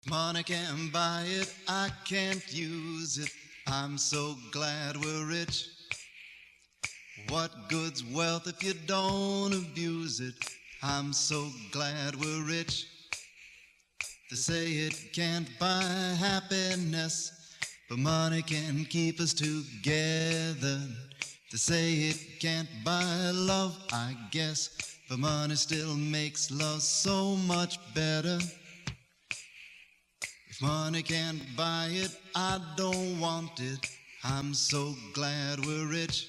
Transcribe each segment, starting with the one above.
Money can't buy it, I can't use it. I'm so glad we're rich. What good's wealth if you don't abuse it? I'm so glad we're rich. They say it can't buy happiness, but money can keep us together. They say it can't buy love, I guess, but money still makes love so much better. If money can't buy it, I don't want it. I'm so glad we're rich.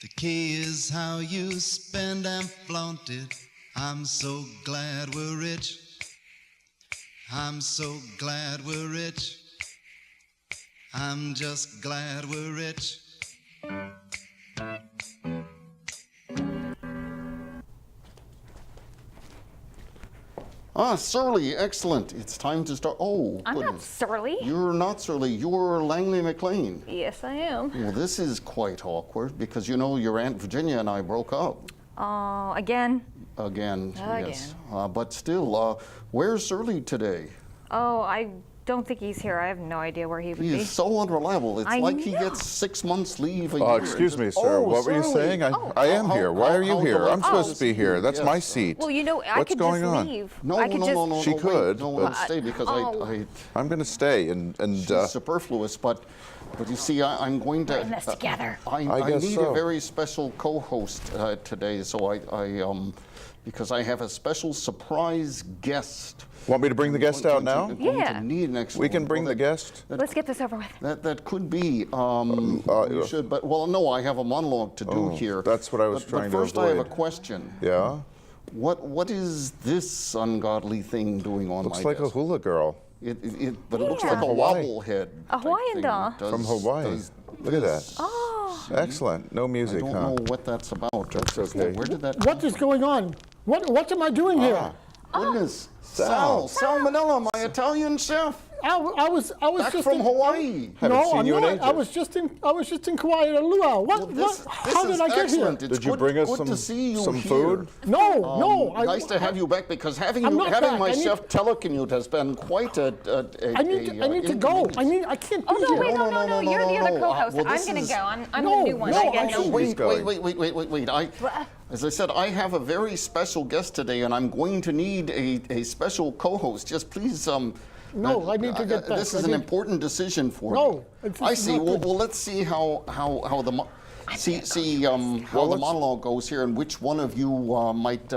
The key is how you spend and flaunt it. I'm so glad we're rich. I'm so glad we're rich. I'm just glad we're rich. Surly, excellent. It's time to start. Oh, I'm goodness. not surly. You're not surly. You're Langley McLean. Yes, I am. Well, this is quite awkward because, you know, your Aunt Virginia and I broke up. Oh, again? Again, Again. yes. But still, where's Surly today? Oh, I don't think he's here. I have no idea where he would He be. is so unreliable. It's I like he know. gets 6 months leave a year. Excuse me, sir. What were you Surly. saying? I am here. Why are you how here? I'm delightful. supposed to be here. That's Yes. my seat. Well, you know, I What's could going just on? leave. No, I could no, just... no, no, She no, could, Wait, no, but- let's stay because I'm going to stay and she's superfluous, but you see, I'm going to. We're in this together. I guess need so. a very special co-host today, so because I have a special surprise guest. Want me to bring the guest out now? Yeah. Need an We can bring the guest. Let's get this over with. That could be. You should, but well, no, I have a monologue to do here. That's what I was trying to But first, I have a avoid. question. Yeah? What is this ungodly thing doing on Looks my like a desk? hula girl But it looks Yeah. like a From Hawaii. wobblehead. A type Hawaiian thing. doll. from Hawaii. Look at that. Oh, Excellent. No I music, don't huh? know what that's about. That's okay. Where did that? What is going on? What am I doing here? Goodness. Sal. Salmonella, my Italian chef. I was Back just from in, Hawaii. Haven't No, seen I'm you in not. ages. I was just in Kauai. What? This How is did I get excellent. here? It's Did you good, bring us good to see you some here. food? No. Nice to have you back because having I'm not having back. my I need- chef telecommute has been quite a I need to go. inconvenience. I can't be oh no, here. wait, no, you're the other co-host. Well, I'm this going to is- go. I'm No, the new one. no, I get I- no... Wait. Wait. As I said, I have a very special guest today, and I'm going to need a special co-host. Just please, No, I need to get back. This is an important decision for No, me. it's I see. not Well, good. let's see how the monologue goes here, and which one of you might.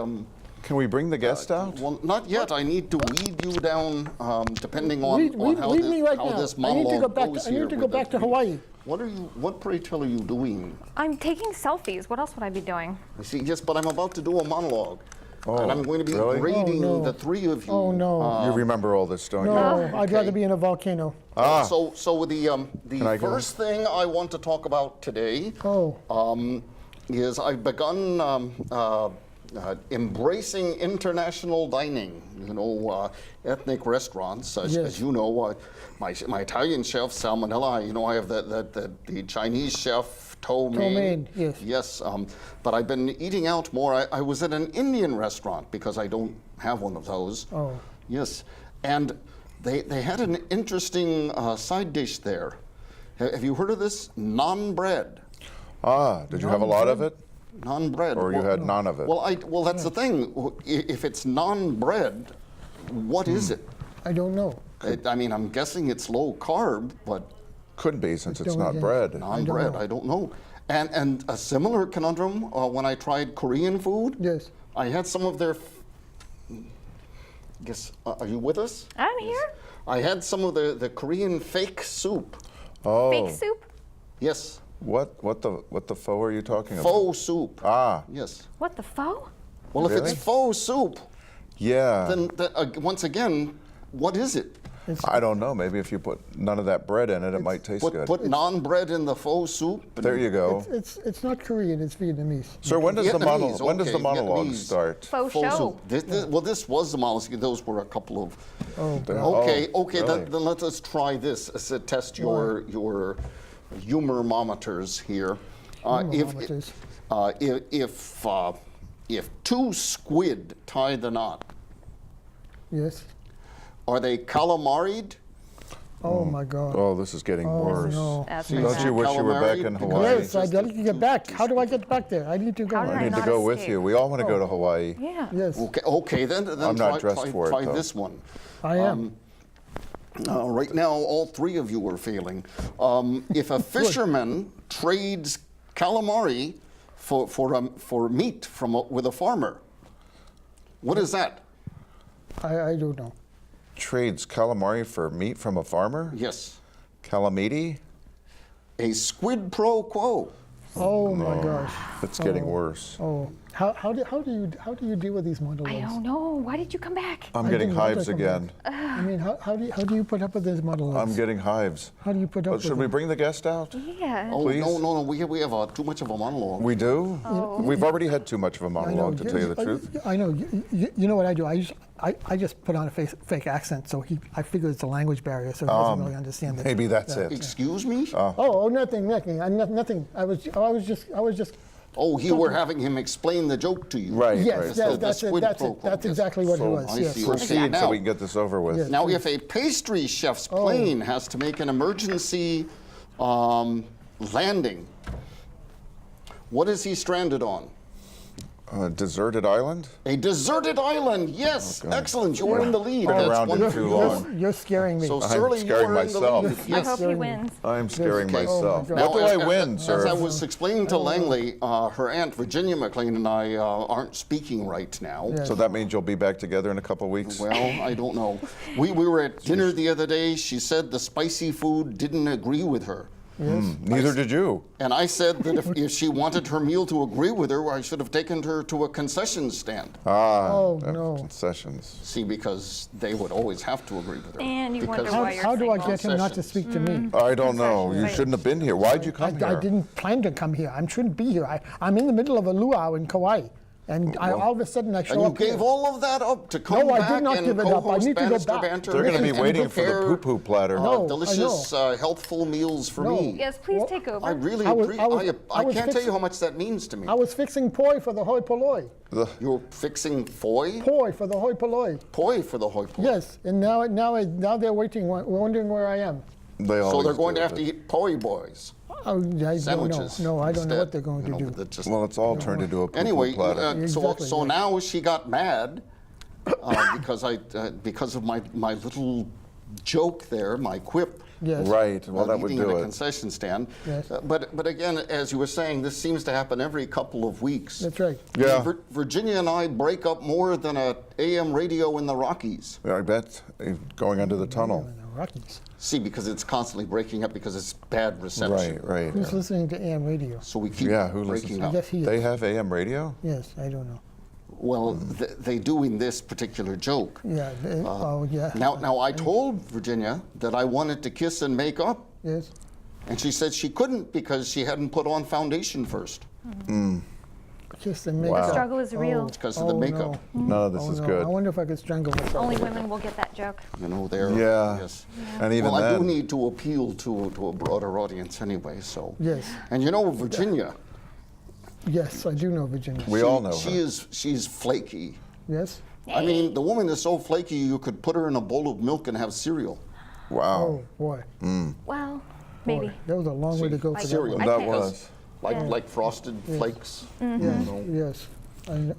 Can we bring the guest out? Well, not yet. I need to weed you down, depending on, Read how, me this, right how now. this I need to monologue go back. goes I here. need to go with back the- to Hawaii. What pray tell are you doing? I'm taking selfies. What else would I be doing? I see. Yes, but I'm about to do a monologue, and I'm going to be really? grading Oh, no. the three of you. Oh, no. You remember all this, don't you? No, I'd rather okay. be in a volcano. So the I go? first thing I want to talk about today is I've begun embracing international dining. You know, ethnic restaurants. As Yes. you know, my Italian chef Salmonella. You know, I have the Chinese chef Toh Mein. Mein, yes. Yes, but I've been eating out more. I was at an Indian restaurant because I don't have one of those. Oh. Yes, and they had an interesting side dish there. Have you heard of this? Naan bread. Did you have a lot of it? Naan bread. Or you had none of it? Well, that's the thing. If it's naan bread, what is it? I don't know. I mean, I'm guessing it's low carb, but Could be, since it's don't not know. bread. naan bread, I don't know. And a similar conundrum when I tried Korean food. Yes. I had some of their. Guess, are you with us? I'm here. I had some of the Korean fake soup. Oh. Fake soup? Yes, What the pho are you talking about? faux soup. Yes. What the faux? Well, if Really? it's faux soup, Yeah. then once again, what is it? I don't know. Maybe if you put none of that bread in it, it might taste good. Put naan bread in the faux soup. and- There you go. It's not Korean. It's Vietnamese. Sir, when does the Vietnamese, when does the okay, monologue Vietnamese. start? Faux Faux show. soup. Well, this was the mouse. Those were a couple of. Oh, Okay, really? then let us try this to test your humor-mometers here. Humor-mometers. If two squid tie the knot, Yes. Are they calamaried? Oh my God. Oh, this is getting Oh, worse. no. That's See, pretty Don't bad. you wish you were back Calamari? in Because- Hawaii? Yes, I'd like to get back. How do I get back there? I need to go. How did I need to not go with escape? you. We all want to go to Hawaii. Yeah. Yes, Okay, then I'm not try, dressed try, for it, try though. this one. I am. Right now, all three of you are failing. If a fisherman trades calamari for meat with a farmer, what is that? I don't know. Trades calamari for meat from a farmer? Yes, Calamity? a squid pro quo. Oh my gosh. It's getting worse. Oh, how do you deal with these monologues? I don't know. Why did you come back? I'm I getting didn't want hives to come again. I mean, how do you put up with these monologues? I'm getting hives. How do you put up with Should we them? bring the guest out? Yeah. Oh, Please? no, we have too much of a monologue. We do? We've already had too much of a monologue, to tell you the truth. I know. You know what I do? I just put on a fake accent, so I figure it's a language barrier, so he doesn't really understand it. Maybe that's it. Excuse me? Nothing. Nothing. I was just. Oh, you were having him explain the joke to you. Right, Yes, right. yes, So the that's it. squid That's pro it. quo, That's yes. exactly what it So was. I Yes. see. Proceed so Now- we can get this over with. Yes. Now, if a pastry chef's plane has to make an emergency landing, what is he stranded on? A deserted island? A deserted island. Yes, God. excellent. You were in the lead. Been That's around it wonderful. too long. You're scaring me. So, I'm Shirley, you scaring were in the myself. lead. I Yes. hope he Yes. wins. I'm scaring Okay. myself. Oh, my What do Now, I win, as sir? I was explaining to Langley, her aunt Virginia McLean and I aren't speaking right now. Yes. So that means you'll be back together in a couple weeks? Well, I don't know. We were at dinner the other day. She said the spicy food didn't agree with her. Neither did you. And I said that if she wanted her meal to agree with her, I should have taken her to a concession stand. Oh, no. Concessions. See, because they would always have to agree with her. And you wonder Because- why you're How do I single. get him not to speak to me? I don't know. You Right. shouldn't have been here. Why'd you come I here? didn't plan to come here. I shouldn't be here. I'm in the middle of a luau in Kauai, and all of a sudden I show And you up here. gave all of that up to come No, I back did not and give it up. I co-host need to go Bannister back. Banter They're going to be and waiting for the prepare, poo-poo platter. No. delicious, healthful meals for No. me. Yes, please Well, take over. I really I was- appreciate. I was can't tell fixing- you how much that means to me. I was fixing poi for the hoi polloi. You're fixing foy, Poi for the hoi polloi. poi for the hoi polloi. Yes, and now they're waiting, wondering where I am. They So always they're going do to have to it. eat poi boys Oh, I don't know. sandwiches. No, I don't know what instead. they're going to You know, do. but that just- Well, it's all turned into a poo-poo Anyway, platter. Exactly, so yes. now she got mad because of my little joke there, my quip. Yes. Right. Well, that would eating do at a it. concession stand. Yes. But again, as you were saying, this seems to happen every couple of weeks. That's right. Yeah. Virginia and I break up more than a AM radio in the Rockies. Yeah, I bet. Going under the tunnel. In the Rockies. See, because it's constantly breaking up because it's bad reception. Right, right. Who's listening to AM radio? So we keep Yeah, who listens? breaking I up. guess he is. They have AM radio? Yes, I don't know. Well, they do in this particular joke. Yeah. Oh, yeah. Now I told Virginia that I wanted to kiss and make up, Yes. and she said she couldn't because she hadn't put on foundation first Kiss and make Wow. up. The struggle is real. because of the makeup. No. None of this Oh, is no. good. I wonder if I could strangle myself. Only women will get that joke. You know, there. Yeah. Yes. And even Well, I do then, need to appeal to a broader audience anyway. So. Yes. And you know, Virginia. Yes, I do know Virginia. we all know She her. she's flaky. Yes. I mean, the woman is so flaky you could put her in a bowl of milk and have cereal. Wow. Oh boy. Well, maybe. Boy, that was a long way to go for Like that Cereal. one. I That can't- was. Like frosted flakes. Yes. Yes.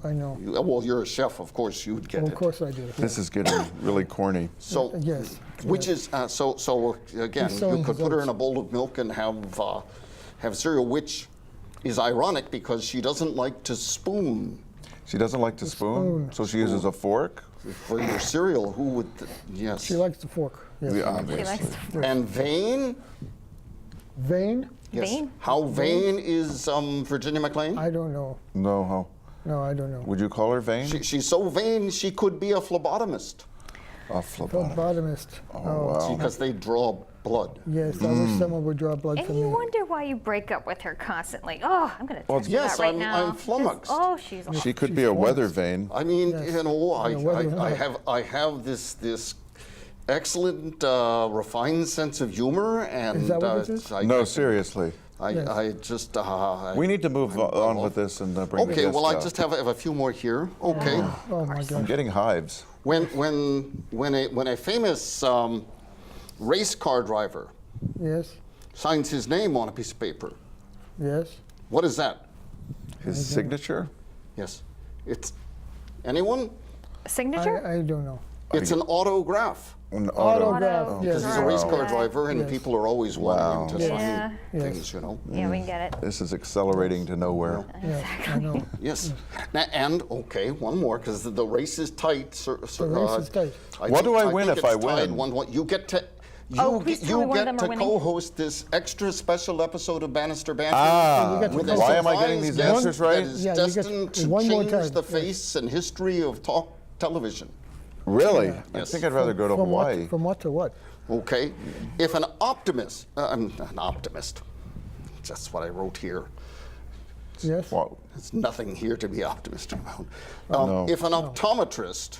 I know. Well, you're a chef, of course you'd get Well, it. of course I do. This is getting really corny. So, Yes. which is so again, He's you sowing could his put her oats. in a bowl of milk and have cereal, which is ironic because she doesn't like to spoon She doesn't like to spoon, so she uses a fork? for your cereal. Who would? Yes. She likes the fork. Yes. Yeah, He obviously. likes to And vain. Vain? Yes. Vain? How vain is Virginia McLean? I don't know. No, how? No, I don't know. Would you call her vain? She's so vain she could be a phlebotomist A phlebotomist. Phlebotomist. Wow. because they draw blood. Yes, I wish someone would draw blood And from you me. wonder why you break up with her constantly. Oh, I'm going to text her Yes, that right I'm- now. I'm flummoxed. Oh, she's awful. She could She's be a weather flummoxed. vane. I mean, Yes. you know, Yeah, whether or I not. have this excellent refined sense of humor, and Is that what it is? No, seriously. I just. We need to move on with this and bring the Okay, guest well, I out. just have a few more here. Okay. Oh my I'm God. getting hives. When a famous race car driver Yes. signs his name on a piece of paper, Yes. what is that? His signature? Yes. It's anyone? Signature? I don't know. It's an autograph. An Autograph. Auto- Yes. Because he's a race car Right. driver, and Yes. people are always wanting to Yeah. sign Yes. things, you know. Yeah, we can get it. This is accelerating to nowhere. Yes. I know. Yes. And okay, one more because the race is tight. The race is tight. What do I win if I win? You get to. Oh, please tell me one of them are winning. co-host this extra special episode of Bannister Banter. You get to with a why am I getting surprise these guest answers that right? is Yeah, you get destined to one more change time, the yes. face and history of talk television. Really? I Yes. think I'd rather go to From Hawaii. what, from what to what? Okay, if an optimist, I'm an optimist. That's what I wrote here. Yes. Well, There's nothing here to be optimistic about. No. If an optometrist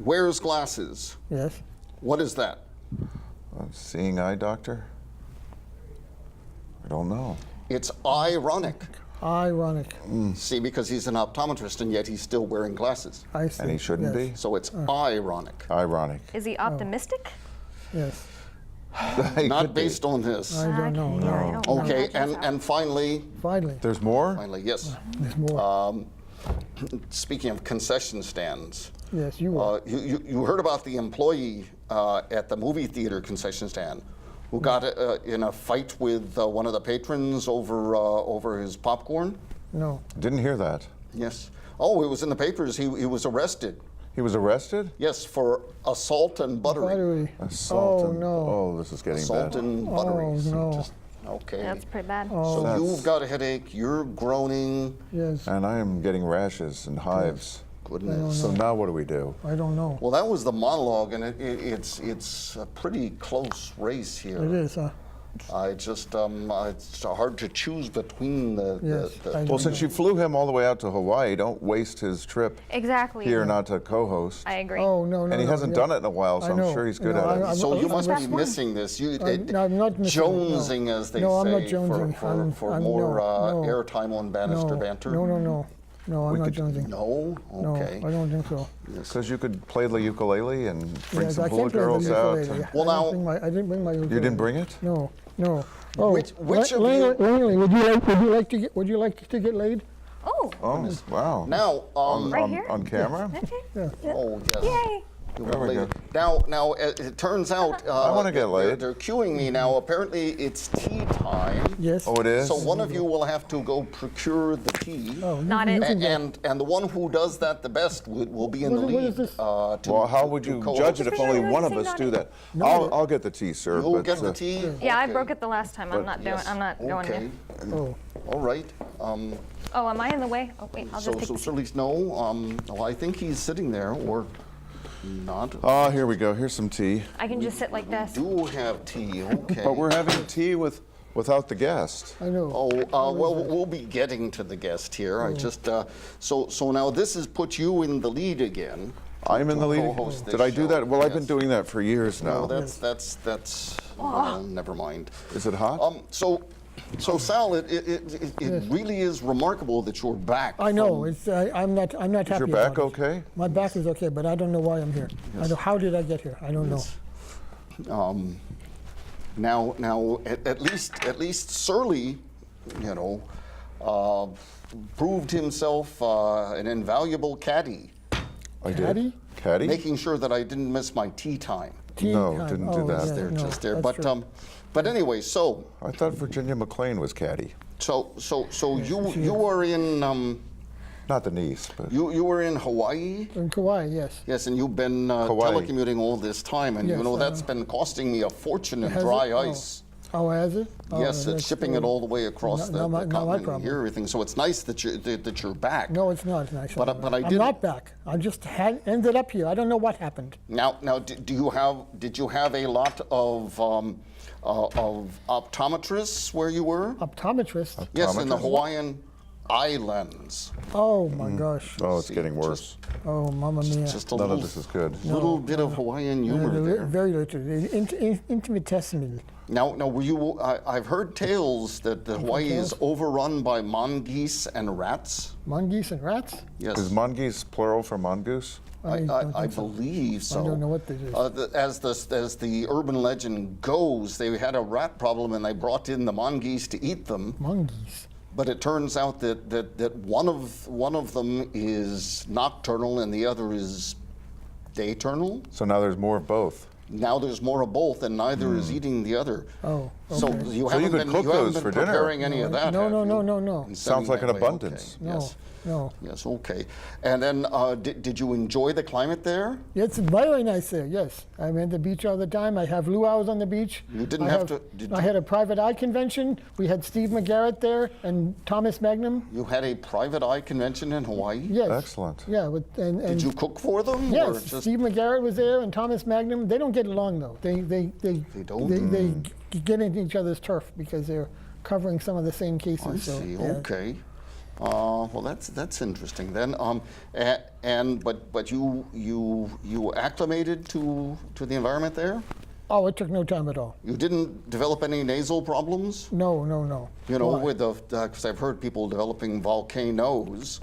wears glasses, Yes. what is that? seeing eye doctor? I don't know. It's ironic. Ironic. See, because he's an optometrist and yet he's still wearing glasses. I see. And he shouldn't Yes. be? So it's ironic. Ironic. Is he optimistic? Yes. He Not could be. based on this. I don't know. Yeah, I don't know. Okay, That's how- and finally, Finally. There's more? yes. There's more. Speaking of concession stands, yes, you were. you heard about the employee at the movie theater concession stand who got in a fight with one of the patrons over his popcorn? No. Didn't hear that. Yes. Oh, it was in the papers. He was arrested. He was arrested? Yes, for assault and buttering. Buttery. Assault Oh, and- no. Oh, this is getting Assault bad. and buttering. Oh, no. Okay. That's pretty bad. Oh. So That's- you've got a headache. You're groaning. Yes. And I am getting rashes and hives. Goodness. So now what do we do? I don't know. Well, that was the monologue, and it's a pretty close race here. It is, huh? I just it's hard to choose between the. Yes, I Well, don't since know. you flew him all the way out to Hawaii, don't waste his trip Exactly. here not to co-host. I agree. Oh, no, no. And he no, hasn't yeah. done it in a while, so I I'm know. sure he's good No, at it. I'm- So you must be That's one. missing this. You No, I'm not missing it, no. jonesing, as they No, I'm say, not jonesing. for I'm- more no, no. airtime on Bannister No. Banter. No. No, I'm not jonesing. No? No, Okay. I don't think so. Because you could play the ukulele and bring Yes, some I can bullet play the girls out. ukulele. Well, now- I didn't bring my ukulele. You didn't bring it? No. Oh, Which of Langley, would you like to get laid? Oh, Oh, wow. Now, Right here? On camera? okay. oh yes. Yay. You There were we late. go. Now, it turns out I wanna get laid. They're queuing me now. Apparently, it's tea time. Yes. Oh, it is? So one of you will have to go procure the tea. Oh, Not you it. can get- And the one who does that the best will be in the What lead. is this? To- Well, how to- would to you co-host. judge it if only Just one of say us not do it. that? I'll get the tea, sir. You'll but, get the tea. Yeah, I Okay. broke it the last time. I'm not doing. Yes. I'm not going Okay. in. Oh, All right. Oh, am I in the way? Oh, wait. I'll So just take. so at least no. Well, I think he's sitting there or not. Oh, here we go. Here's some tea. I can just sit like this. Do have tea. Okay. But we're having tea without the guest. I know. Oh, well, we'll be getting to the guest here. I just, so now this has put you in the lead again. I'm in the lead. co-host this Did I do show. that? Well, I've been Yes. doing that for years No, now. that's, well, never mind. Is it hot? So Sal, it really is remarkable that you're back. I know. from- It's. I'm not happy. Is your back about it. okay? My back is okay, but I don't know why I'm here. I know. How did I get here? I don't know. Now, at least Surly, proved himself an invaluable caddy, I did. Caddy? Caddy? making sure that I didn't miss my tea time. Tea No, time. didn't do Oh, that. yeah, They're no, just there, that's true. but anyway, so I thought Virginia McLean was caddy. you are in Not the niece, but you were in Hawaii. In Kauai, yes. Yes, and you've been Hawaii. telecommuting all this time, and Yes, that's been costing me a fortune in Has it? dry Oh. ice. Oh, has it? Oh, Yes, that's it's shipping it all the way across Not- the not my- not my continent and problem. here, everything. So it's nice that you're back. No, it's not actually. But I I'm did- not back. I just ended up here. I don't know what happened. Now, did you have a lot of optometrists where you were? Optometrist. Yes, in the Optometrists? Hawaiian. islands. Oh my gosh. Oh, it's See, getting worse. Oh, mamma mia. Just a None little, of this is good. little bit of Hawaiian humor there. Very little. Infinitesimal. Now, were you? I've heard tales that Hawaii is tales? overrun by mongoose and rats. Mongoose and rats? Yes, Is mongoose plural for mongoose? I believe so. I don't know what this is. As the urban legend goes, they had a rat problem and they brought in the mongoose to eat them. Mongoose. But it turns out that one of them is nocturnal and the other is dayturnal. So now there's more of both. Now there's more of both, and neither is eating the other. Oh, So okay. you So haven't you could been, cook you haven't those been for dinner. preparing any of that. No, have no, you? no, no, no. And Sounds sending like that an way? abundance. Okay. No, Yes. no. Yes. Okay. And then, did you enjoy the climate there? It's very nice there, yes. I'm at the beach all the time. I have luau's on the beach. You didn't I have to- did I you- had a private eye convention. We had Steve McGarrett there and Thomas Magnum. You had a private eye convention in Hawaii. Yes. Excellent. Yeah, and Did you cook for them? yes, Or just, Steve McGarrett was there and Thomas Magnum. They don't get along though. They don't? They get into each other's turf because they're covering some of the same cases. I so, see. yeah. Okay. Well, that's interesting then. But you acclimated to the environment there. Oh, it took no time at all. You didn't develop any nasal problems. No, no, no. You know, Why? with because I've heard people developing volcanoes,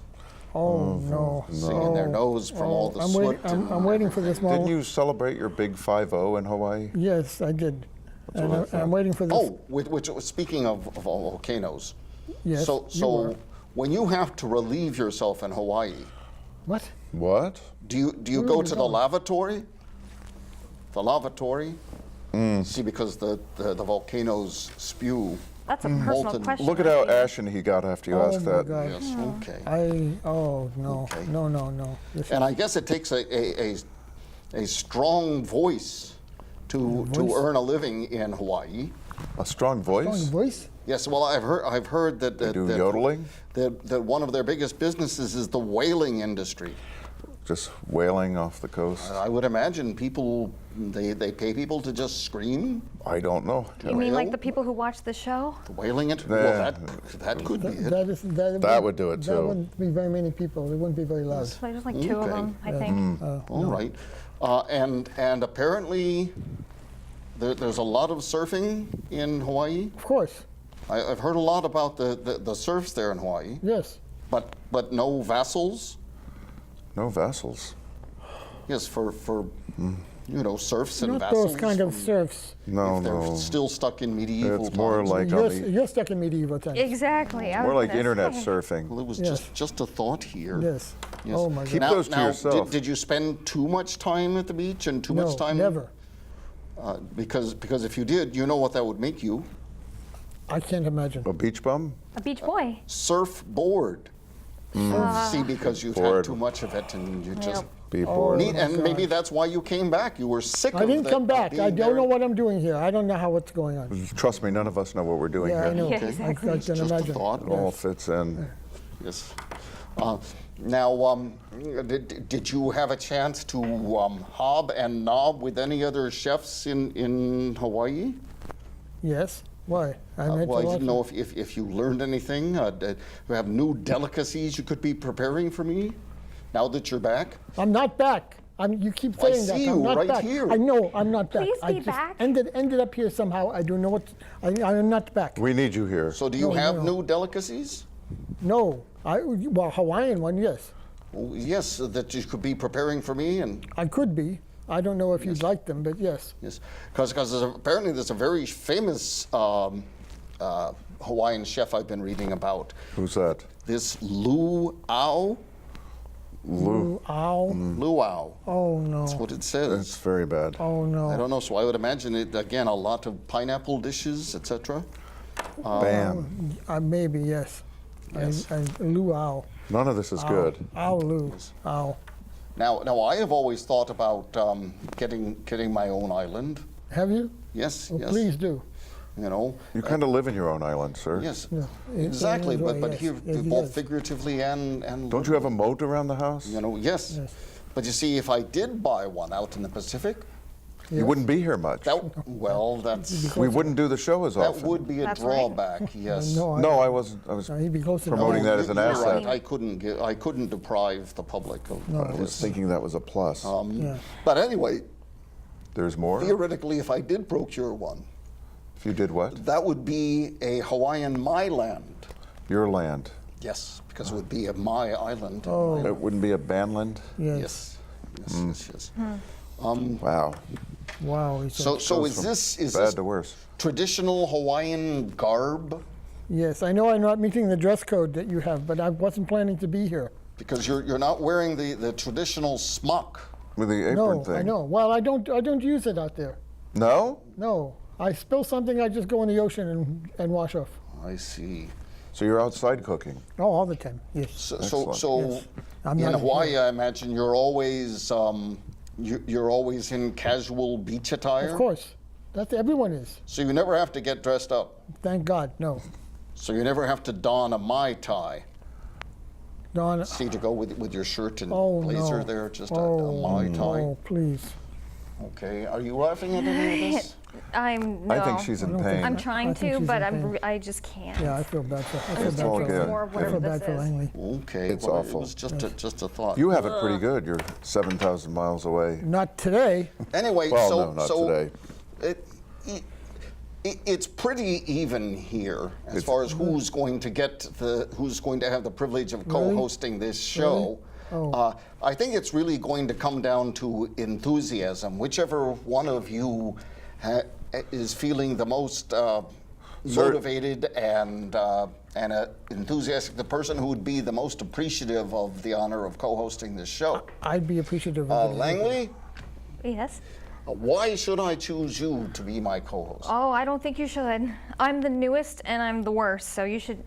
Oh no. singing their nose from all the I'm soot. waiting. I'm waiting for this moment. Didn't you celebrate your big 5-0 in Hawaii? Yes, I did. And what I thought. I'm waiting for this. Oh, which speaking of volcanoes. yes. So you were. when you have to relieve yourself in Hawaii, What? What? do you Where go are you to the going? lavatory? The lavatory. See, because the volcanoes spew. That's a personal molten- question. Look at right how there. ashen he got after you Oh asked my that. God. Yes. Okay. Oh no. Okay. No, no, no. This And is- I guess it takes a strong voice to Voice? earn a living in Hawaii. A strong voice? Strong voice? Yes, well, I've heard that do yodeling? that one of their biggest businesses is the whaling industry. Just wailing off the coast? I would imagine people they pay people to just scream. I don't know. You mean like Whale? the people who watch the show? The whaling industry. Yeah. Well, that could be it. That would do it, That too. wouldn't be very many people. It wouldn't be very loud. Like, there's like two of Okay. them, I think. All right, and apparently there's a lot of surfing in Hawaii. Of course. I've heard a lot about the surfs there in Hawaii, Yes. but no vessels. No vessels. Yes, for surfs and Not vessels. those kind of from- surfs. No, if they're no. still stuck in medieval It's more times. like You're, on the, you're stuck in medieval times. Exactly. I more was like gonna internet say. surfing. Well, it was Yes. just a thought here. Yes. Yes. Oh my Keep God. those to yourself. Did you spend too much time at the beach and too No, much time? never. Because if you did, you know what that would make you. I can't imagine. A beach bum? A beach boy. Surfboard. See, because you've had Bored. too much of it and you just Be bored. need, and God. maybe that's why you came back. You were sick I of didn't come of back. being I don't there. know what I'm doing here. I don't know what's going on. Trust me, none of us know what we're doing Yeah, here. I know. Yeah, Okay. exactly. I It's can just a imagine. thought. It all fits in. Yes. Now, did you have a chance to hob and knob with any other chefs in Hawaii? Yes. Why? I met Well, I a lot didn't of- know if you learned anything. Do you have new delicacies you could be preparing for me now that you're back? I'm not back. You keep Well, I saying that. see I'm you not right back. here. I know I'm not back. Please I be just back. ended up here somehow. I don't know what. I'm not back. We need you here. So do you No, have no. new delicacies? No. Well, Hawaiian one, yes. Well, yes, that you could be preparing for me, and I could be. I don't know if you'd like them, but yes. yes, because apparently there's a very famous Hawaiian chef I've been reading about. Who's that? This luau. Ow. Luau. Oh no. That's what it It's says. very bad. Oh no. I don't know, so I would imagine it again. A lot of pineapple dishes, etc. Bam. Maybe yes. Yes. Luau. None of this is good. Ow, Lou. Ow. Now I have always thought about getting my own island. Have you? Yes, Well, yes. please do. You know. You kind of live in your own island, sir. Yes. Yeah, Exactly, in a way, but yes. here Yes, he both does. figuratively and Don't you have a moat around the house? You know, yes. Yes. But you see, if I did buy one out in the Pacific, You wouldn't be here much. Well, that's We wouldn't do the show as that often. would be a That's right. drawback. Yes. No, I wasn't. I was he'd be closer to promoting that as an You're asset. right. I couldn't deprive the public of I was thinking that was a plus. Yeah. But anyway, There's more? theoretically, if I did procure one, If you did what? that would be a Hawaiian my land. Your land. Yes, because it would be a my island. Oh. It wouldn't be a Banland? Yes. Yes. Wow. Wow. So is From this bad to worse. traditional Hawaiian garb? Yes, I know I'm not meeting the dress code that you have, but I wasn't planning to be here. Because you're not wearing the traditional smock. With the apron No, thing. I know. Well, I don't use it out there. No? No, I spill something, I just go in the ocean and wash off. I see. So you're outside cooking? Oh, all the time. Yes. So Yes. I'm in not- Hawaii, I imagine you're always you're always in casual beach attire. Of course, that's everyone is. So you never have to get dressed up. Thank God. No. So you never have to don a mai tai. Don. See, to go with your shirt and Oh blazer no. there, just oh, a mai tai. Oh, please. Okay. Are you laughing at any of this? No. I think she's in pain. I'm trying I think to, she's but in pain. I just can't. Yeah, I feel bad for. I feel It's bad all for. good. More of I whatever feel bad this for is. Langley. Okay. It's well, awful. It was just a thought. You have it pretty good. You're 7,000 miles away. Not today. Anyway, Well, so no, not so today. it's pretty even here as far as who's going to have the privilege of co-hosting this show. Oh. I think it's really going to come down to enthusiasm. Whichever one of you is feeling the most motivated and enthusiastic, the person who would be the most appreciative of the honor of co-hosting this show. I'd be appreciative of it. Langley, Yes. why should I choose you to be my co-host? Oh, I don't think you should. I'm the newest and I'm the worst, so you should.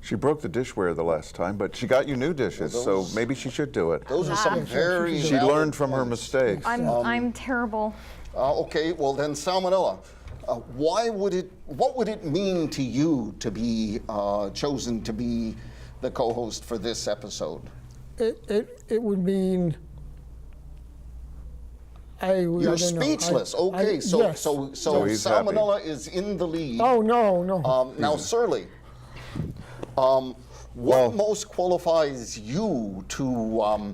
She broke the dishware the last time, but she got you new dishes, so maybe she should do it. Those are some very She valid learned from her points. mistakes. I'm terrible. Okay, well then, Salmonella, what would it mean to you to be chosen to be the co-host for this episode? It would mean. You're speechless. Okay, so yes. so he's happy. Salmonella is in the lead. Oh no. Now, Surly, what most qualifies you to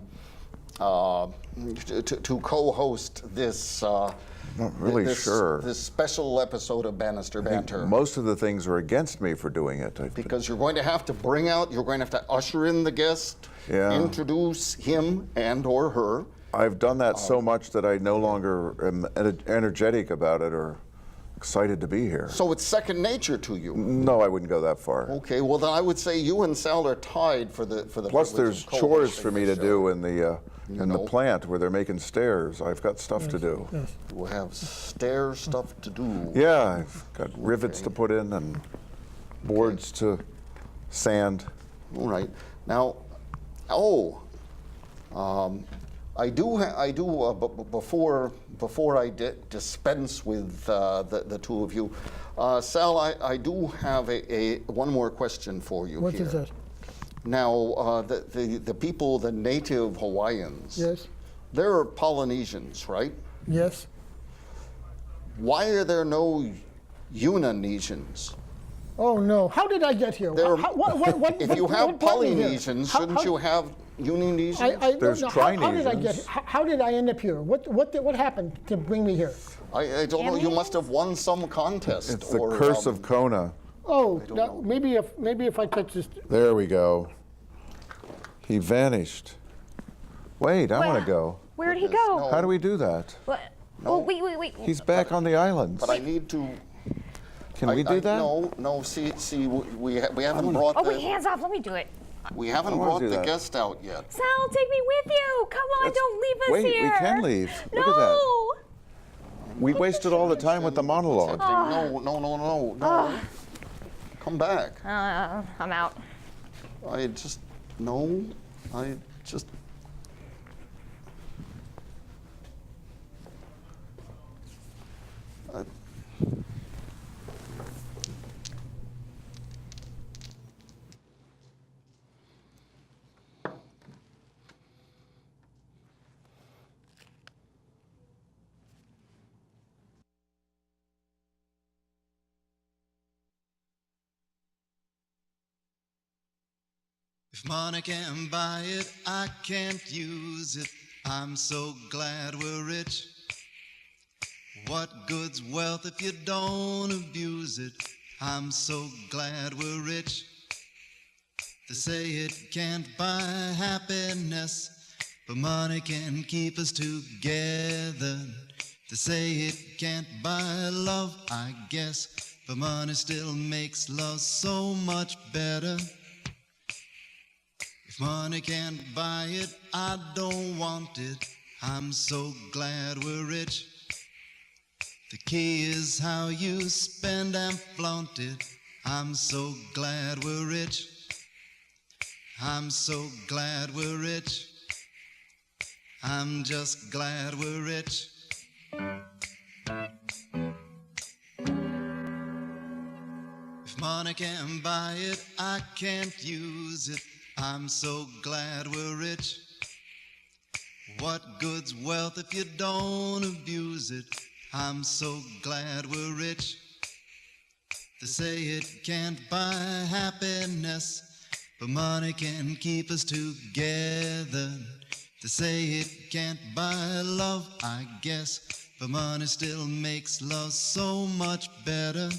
co-host this? Not really sure. This special episode of Bannister Banter. Most of the things are against me for doing it. Because you're going to have to you're going to have to usher in the guest, Yeah. introduce him and or her. I've done that so much that I no longer am energetic about it or excited to be here. So it's second nature to you. No, I wouldn't go that far. Okay, well then I would say you and Sal are tied for the Plus, privilege there's of chores co-hosting for me the to show. do in the know. plant where they're making stairs. I've got stuff to do. Yes. We'll have stair stuff to do. Yeah, I've got rivets to put in and boards to sand. All right. Now, before I dispense with the two of you, Sal, I do have one more question for you What here. is that? Now, the people, the native Hawaiians, Yes. they're Polynesians, right? Yes. Why are there no Unanesians? Oh no. How did I get here? There- What If you have what brought me here? Polynesians, How- shouldn't how- you have Unanesians? There's no, how did I get? Trinesians. How did I end up here? What happened to bring me here? I don't know. You must have won some contest. It's the or, curse of Kona. Oh, know. maybe if I touch this. There we go. He vanished. Wait, I want to go. Where'd he Yes, go? no. How do we do that? What? Oh, wait. He's back on the islands. But I need to. Can we do that? No. See. We haven't brought Oh, the wait, hands off. Let me do it. we haven't I wanna brought do the that. guest out yet. Sal, take me with you. Come on, Let's- don't leave us wait, here. we can leave. No. Look at that. We wasted all the time with the monologue. No. Come back. I'm out. I just no. I just. If money can't buy it, I can't use it. I'm so glad we're rich. What good's wealth if you don't abuse it? I'm so glad we're rich. They say it can't buy happiness, but money can keep us together. They say it can't buy love, I guess, but money still makes love so much better. If money can't buy it, I don't want it. I'm so glad we're rich. The key is how you spend and flaunt it. I'm so glad we're rich. I'm so glad we're rich. I'm just glad we're rich. If money can't buy it, I can't use it. I'm so glad we're rich. What good's wealth if you don't abuse it? I'm so glad we're rich. They say it can't buy happiness, but money can keep us together. They say it can't buy love, I guess, but money still makes love so much better.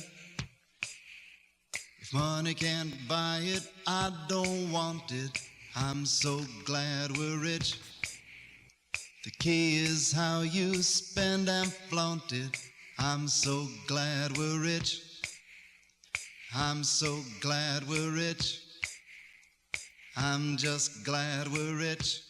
If money can't buy it, I don't want it. I'm so glad we're rich. The key is how you spend and flaunt it. I'm so glad we're rich. I'm so glad we're rich. I'm just glad we're rich.